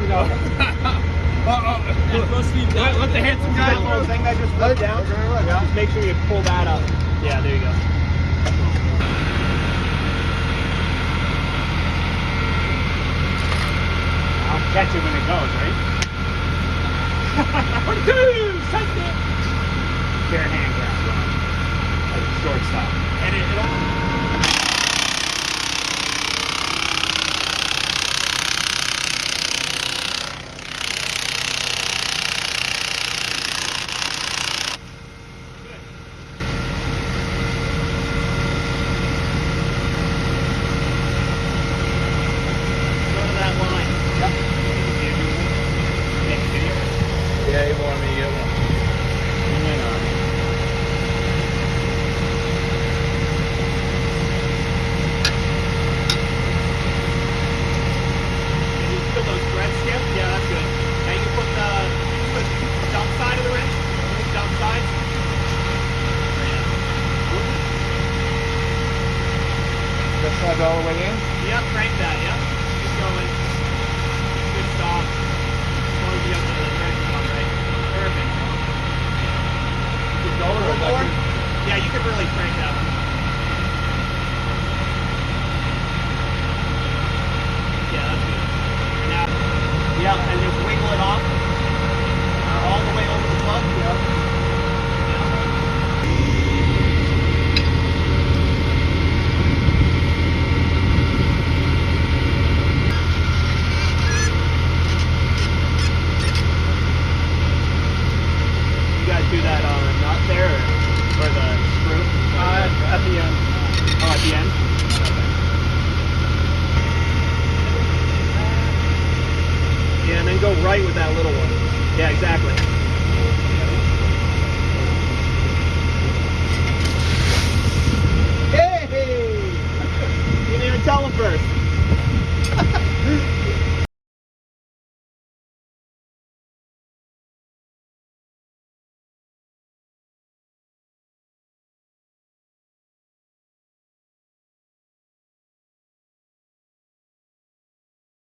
No. Let the handsome guy throw. Thing that just let down. Just make sure you pull that up. Yeah, there you go. I'll catch it when it goes, right? 42! Sent it! Bare hand grab, like shortstop. And it'll... Yeah, he wanted me to get one. Can you feel those threads, Skip? Yeah, that's good. Now you put the dump side of the wrench. Dump side. That side all the way in? Yep, crank that, yep. Keep going. Good stop. As long as you have the wrench on, right? Perfect. Keep going or More? Yeah, you can really crank that one. Yeah, that's good. Now, yeah, and just wiggle it off. All the way over the plug. Yep. Do that on a nut there or the screw? At the end. Oh, at the end? Okay. Yeah, and then go right with that little one. Yeah, exactly.